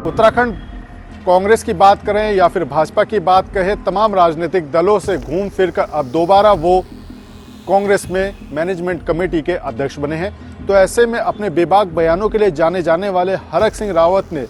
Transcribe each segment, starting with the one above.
उत्तराखंड कांग्रेस की बात करें या फिर भाजपा की बात कहें, तमाम राजनीतिक दलों से घूम फिर कर अब दोबारा वो कांग्रेस में मैनेजमेंट कमेटी के अध्यक्ष बने हैं। तो ऐसे में अपने बेबाक बयानों के लिए जाने जाने वाले हरक सिंह रावत ने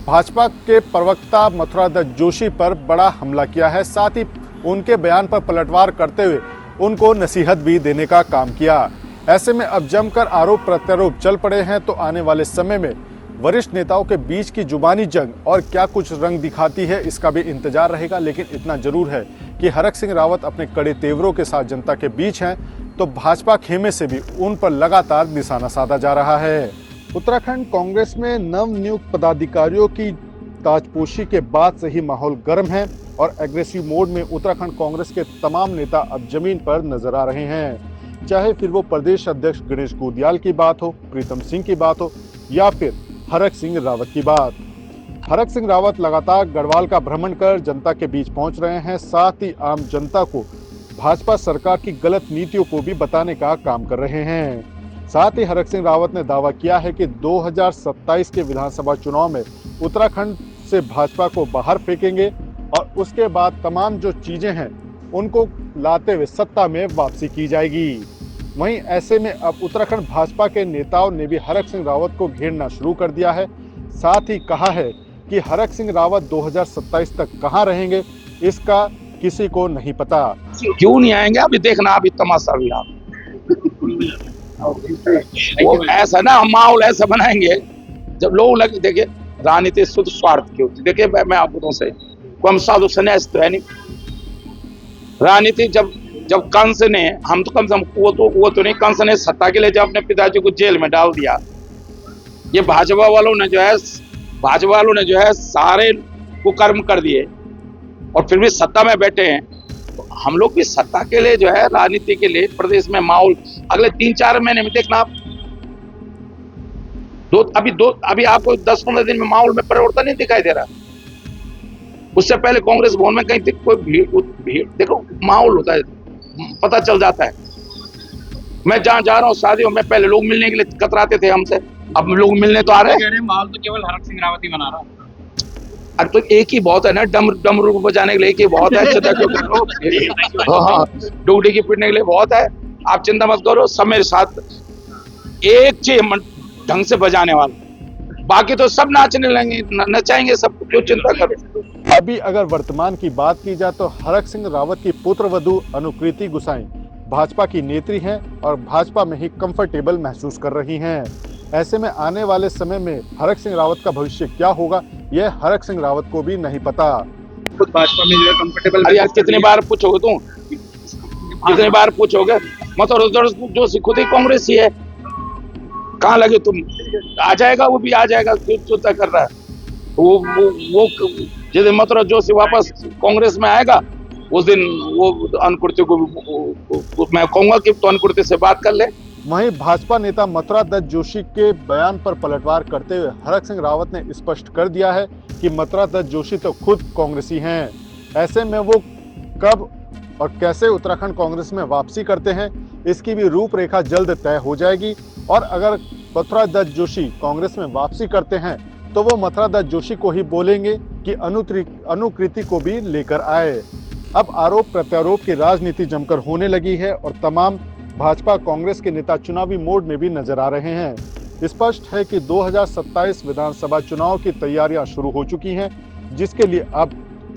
भाजपा के प्रवक्ता मथुरा दत्त जोशी पर बड़ा हमला किया है। साथ ही उनके बयान पर पलटवार करते हुए उनको नसीहत भी देने का काम किया। ऐसे में अब जमकर आरोप प्रत्यारोप चल पड़े हैं। तो आने वाले समय में वरिष्ठ नेताओं के बीच की जुबानी जंग और क्या कुछ रंग दिखाती है, इसका भी इंतजार रहेगा। लेकिन इतना जरूर है कि हरक सिंह रावत अपने कड़े तेवरों के साथ जनता के बीच हैं, तो भाजपा खेमे से भी उन पर लगातार निशाना साधा जा रहा है। उत्तराखंड कांग्रेस में नवनियुक्त पदाधिकारियों की ताजपोशी के बाद से ही माहौल गर्म है और एग्रेसिव मोड में उत्तराखंड कांग्रेस के तमाम नेता अब जमीन पर नजर आ रहे हैं। चाहे फिर वो प्रदेश अध्यक्ष गणेश गोदियाल की बात हो, प्रीतम सिंह की बात हो या फिर हरक सिंह रावत की बात। हरक सिंह रावत लगातार गढ़वाल का भ्रमण कर जनता के बीच पहुंच रहे हैं। साथ ही आम जनता को भाजपा सरकार की गलत नीतियों को भी बताने का काम कर रहे हैं। साथ ही हरक सिंह रावत ने दावा किया है कि 2027 के विधानसभा चुनाव में उत्तराखंड से भाजपा को बाहर फेंकेंगे और उसके बाद तमाम जो चीजें हैं उनको लाते हुए सत्ता में वापसी की जाएगी। वहीं ऐसे में अब उत्तराखंड भाजपा के नेताओं ने भी हरक सिंह रावत को घेरना शुरू कर दिया है। साथ ही कहा है कि हरक सिंह रावत 2027 तक कहां रहेंगे इसका किसी को नहीं पता। क्यों नहीं आएंगे, अभी देखना, अभी तमाशा भी आप वो ऐसा ना माहौल ऐसा बनाएंगे जब लोग लगे। देखिए राजनीति शुद्ध स्वार्थ की होती। देखिए मैं आपको तो से हम साधु सन्यासी तो है नहीं। राजनीति जब कंस ने, हम तो कम से कम वो तो नहीं, कंस ने सत्ता के लिए जब अपने पिताजी को जेल में डाल दिया। ये भाजपा वालों ने जो है सारे कुकर्म कर दिए और फिर भी सत्ता में बैठे हैं। तो हम लोग भी सत्ता के लिए जो है, राजनीति के लिए प्रदेश में माहौल अगले 3-4 महीने में देखना आप। अभी आपको 10-15 दिन में माहौल में परिवर्तन नहीं दिखाई दे रहा। उससे पहले कांग्रेस भवन में कहीं कोई भीड़ देखो, माहौल होता है, पता चल जाता है। मैं जहां जा रहा हूँ शादियों में, पहले लोग मिलने के लिए कतराते थे हमसे, अब लोग मिलने तो आ रहे हैं। माहौल तो केवल हरक सिंह रावत ही बना रहा है। अब तो एक ही बहुत है ना, डमरू बजाने के लिए एक ही बहुत है। डुगडी की पीटने के लिए बहुत है। आप चिंता मत करो, सब मेरे साथ एक चीज ढंग से बजाने वाला, बाकी तो सब नाचने लगेंगे, नचाएंगे सब, क्यों चिंता करो। अभी अगर वर्तमान की बात की जाए तो हरक सिंह रावत की पुत्रवधू अनुकृति गुसाई भाजपा की नेत्री हैं और भाजपा में ही कंफर्टेबल महसूस कर रही हैं। ऐसे में आने वाले समय में हरक सिंह रावत का भविष्य क्या होगा, यह हरक सिंह रावत को भी नहीं पता। खुद भाजपा में जो है कंफर्टेबल। अरे यार कितनी बार पूछोगे तुम, कितनी बार पूछोगे? मतलब जो खुद ही कांग्रेस ही है, कहाँ लगे तुम? आ जाएगा, वो भी आ जाएगा, क्यों तय कर रहा है? वो जिस दिन मथुरा जोशी वापस कांग्रेस में आएगा उस दिन वो अनुकृति को मैं कहूंगा कि तो अनुकृति से बात कर ले। वहीं भाजपा नेता मथुरा दत्त जोशी के बयान पर पलटवार करते हुए हरक सिंह रावत ने स्पष्ट कर दिया है कि मथुरा दत्त जोशी तो खुद कांग्रेसी हैं। ऐसे में वो कब और कैसे उत्तराखंड कांग्रेस में वापसी करते हैं, इसकी भी रूपरेखा जल्द तय हो जाएगी। और अगर मथुरा दत्त जोशी कांग्रेस में वापसी करते हैं तो वो मथुरा दत्त जोशी को ही बोलेंगे कि अनुकृति को भी लेकर आए। अब आरोप प्रत्यारोप की राजनीति जमकर होने लगी है और तमाम भाजपा कांग्रेस के नेता चुनावी मोड में भी नजर आ रहे हैं। स्पष्ट है कि 2027 विधानसभा चुनाव की तैयारियां शुरू हो चुकी हैं, जिसके लिए अब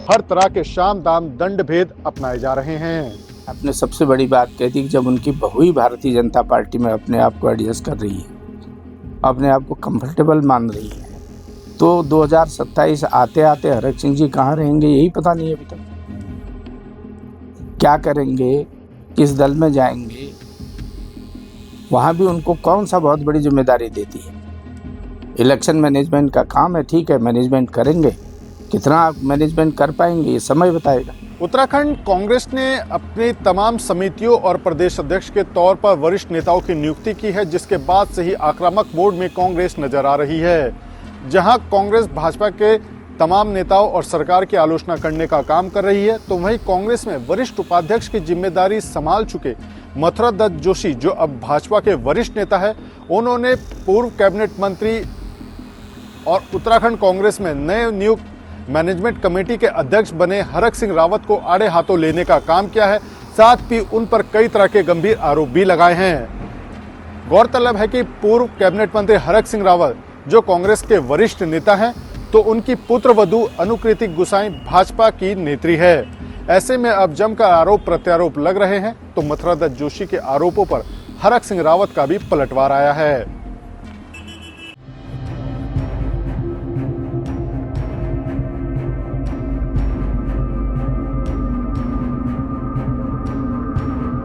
हर तरह के शाम दाम दंड भेद अपनाए जा रहे हैं। आपने सबसे बड़ी बात कह दी कि जब उनकी बहू ही भारतीय जनता पार्टी में अपने आप को एडजस्ट कर रही है, अपने आप को कंफर्टेबल मान रही है, तो 2027 आते आते हरक सिंह जी कहाँ रहेंगे यही पता नहीं है अभी तक। क्या करेंगे, किस दल में जाएंगे, वहाँ भी उनको कौन सा बहुत बड़ी जिम्मेदारी देती है। इलेक्शन मैनेजमेंट का काम है, ठीक है, मैनेजमेंट करेंगे, कितना मैनेजमेंट कर पाएंगे ये समय बताएगा। उत्तराखंड कांग्रेस ने अपनी तमाम समितियों और प्रदेश अध्यक्ष के तौर पर वरिष्ठ नेताओं की नियुक्ति की है, जिसके बाद से ही आक्रामक मोड में कांग्रेस नजर आ रही है। जहां कांग्रेस भाजपा के तमाम नेताओं और सरकार की आलोचना करने का काम कर रही है, तो वहीं कांग्रेस में वरिष्ठ उपाध्यक्ष की जिम्मेदारी संभाल चुके मथुरा दत्त जोशी, जो अब भाजपा के वरिष्ठ नेता है, उन्होंने पूर्व कैबिनेट मंत्री और उत्तराखंड कांग्रेस में नए नियुक्त मैनेजमेंट कमेटी के अध्यक्ष बने हरक सिंह रावत को आड़े हाथों लेने का काम किया है। साथ ही उन पर कई तरह के गंभीर आरोप भी लगाए हैं। गौरतलब है कि पूर्व कैबिनेट मंत्री हरक सिंह रावत जो कांग्रेस के वरिष्ठ नेता हैं, तो उनकी पुत्रवधू अनुकृति गुसाई भाजपा की नेत्री है। ऐसे में अब जमकर आरोप प्रत्यारोप लग रहे हैं, तो मथुरा दत्त जोशी के आरोपों पर हरक सिंह रावत का भी पलटवार आया है।